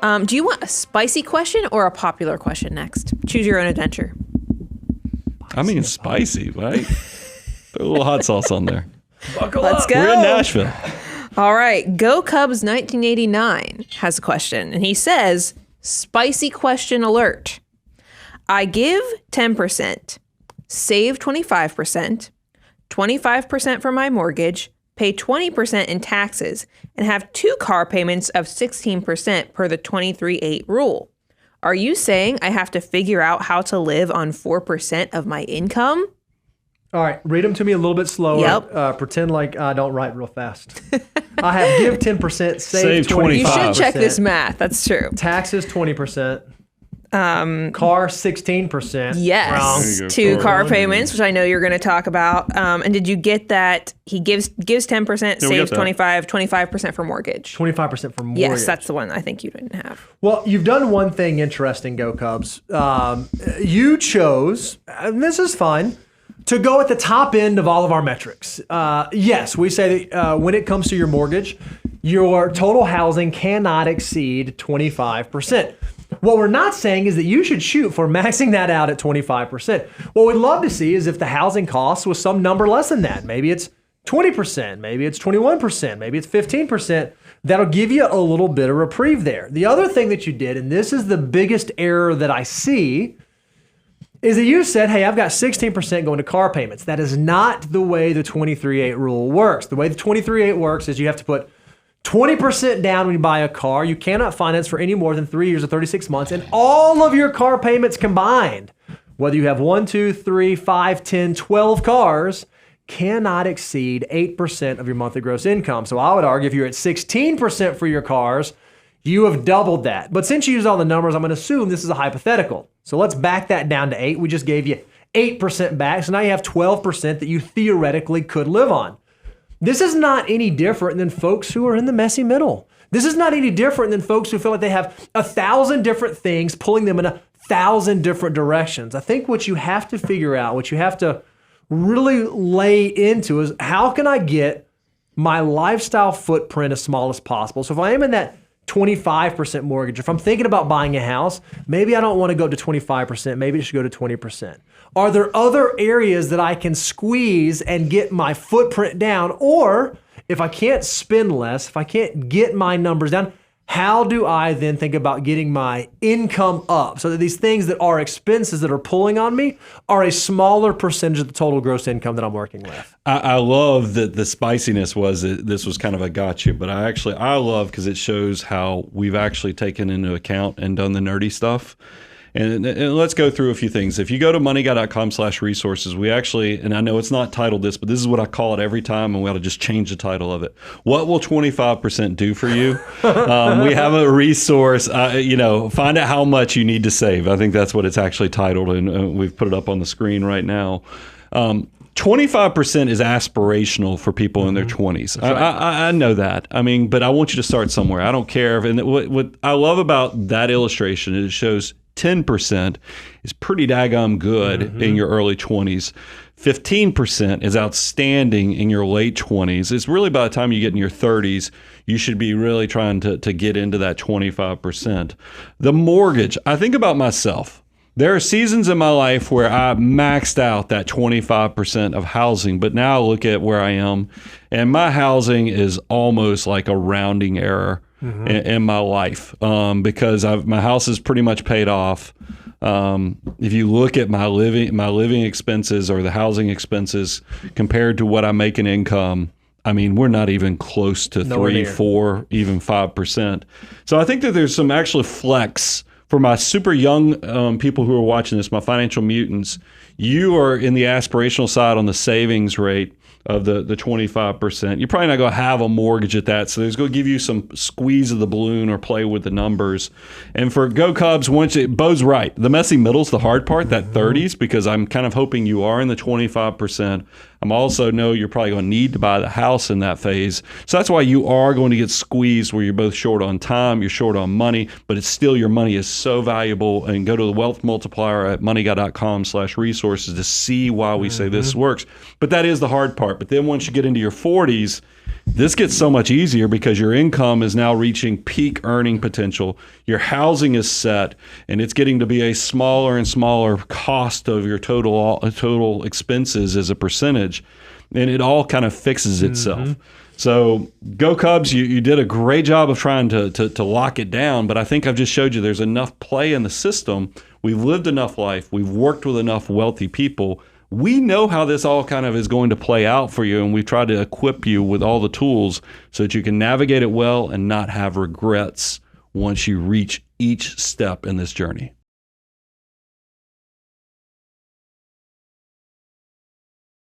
Do you want a spicy question or a popular question next? Choose your own adventure. I mean, spicy, right? Put a little hot sauce on there. Let's go. We're in Nashville. All right. Go Cubs 1989 has a question, and he says, spicy question alert. I give 10%, save 25%, 25% for my mortgage, pay 20% in taxes, and have 2 car payments of 16% per the 23-8 rule. Are you saying I have to figure out how to live on 4% of my income? All right, read them to me a little bit slower. Yep. Pretend like I don't write reil fast. I have give 10%, save 25%. You should check this math. That's true. Taxes 20%. Car 16%. Yes. 2 car payments, which I know you're going to talk about. And did you get that? He gives 10%, saves 25% for mortgage. 25% for mortgage. Yes, that's the one I think you didn't have. Well, you've done one thing interesting, Go Cubs. You chose, and this is fine, to go at the top end of all of our metrics. Yes, we say that when it comes to your mortgage, your total housing cannot exceed 25%. What we're not saying is that you should shoot for maxing that out at 25%. What we'd love to see is if the housing cost was some number less than that. Maybe it's 20%, maybe it's 21%, maybe it's 15%. That'll give you a little bit of reprieve there. The other thing that you did, and this is the biggest error that I see, is that you said, hey, I've got 16% going to car payments. That is not the way the 23-8 rule works. The way the 23-8 works is you have to put 20% down when you buy a car. You cannot finance for any more than 3 years or 36 months. And all of your car payments combined, whether you have 1, 2, 3, 5, 10, 12 cars, cannot exceed 8% of your monthly gross income. So I would argue if you're at 16% for your cars, you have doubled that. But since you use all the numbers, I'm going to assume this is a hypothetical. So let's back that down to 8. We just gave you 8% back. So now you have 12% that you theoretically could live on. This is not any different than folks who are in the messy middle. This is not any different than folks who feel like they have 1,000 different things pulling them in 1,000 different directions. I think what you have to figure out, what you have to really lay into is how can I get my lifestyle footprint as small as possible? So if I am in that 25% mortgage, if I'm thinking about buying a house, maybe I don't want to go to 25%, maybe it should go to 20%. Are there other areas that I can squeeze and get my footprint down? Or if I can't spend less, if I can't get my numbers down, how do I then think about getting my income up so that these things that are expenses that are pulling on me are a smaller percentage of the total gross income that I'm working with? I love that the spiciness was that this was kind of a gotcha, but I love because it shows how we've actually taken into account and done the nerdy stuff. And let's go through a few things. If you go to moneyguy.com/resources, we actually, and I know it's not titled this, but this is what I call it every time, and we ought to just change the title of it. What will 25% do for you? We have a resource, find out how much you need to save. I think that's what it's actually titled, and we've put it up on the screen right now. 25% is aspirational for people in their 20s. Right. I know that. I mean, but I want you to start somewhere. I don't care. And what I love about that illustration is it shows 10% is pretty daggum good in your early 20s. 15% is outstanding in your late 20s. It's really by the time you get in your 30s, you should be really trying to get into that 25%. The mortgage, I think about myself. There are seasons in my life where I maxed out that 25% of housing, but now I look at where I am, and my housing is almost like a rounding error in my life because my house is pretty much paid off. If you look at my living expenses or the housing expenses compared to what I make in income, I mean, we're not even close to 3, 4, even 5%. So I think that there's some actual flex for my super young people who are watching this, my financial mutants. You are in the aspirational side on the savings rate of the 25%. You're probably not going to have a mortgage at that, so there's going to give you some squeeze of the balloon or play with the numbers. And for Go Cubs, Bo's right. The messy middle's the hard part, that 30s, because I'm kind of hoping you are in the 25%. I'm also know you're probably going to need to buy the house in that phase. So that's why you are going to get squeezed where you're both short on time, you're short on money, but it's still your money is so valuable. And go to the wealth multiplier at moneyguy.com/resources to see why we say this works. But that is the hard part. But then once you get into your 40s, This gets so much easier because your income is now reaching peak earning potential. Your housing is set, and it's getting to be a smaller and smaller cost of your total expenses as a percentage, and it all kind of fixes itself. So go Cubs, you did a great job of trying to lock it down, but I think I've just showed you there's enough play in the system. We've lived enough life. We've worked with enough wealthy people. We know how this all kind of is going to play out for you, and we've tried to equip you with all the tools so that you can navigate it well and not have regrets once you reach each step in this journey.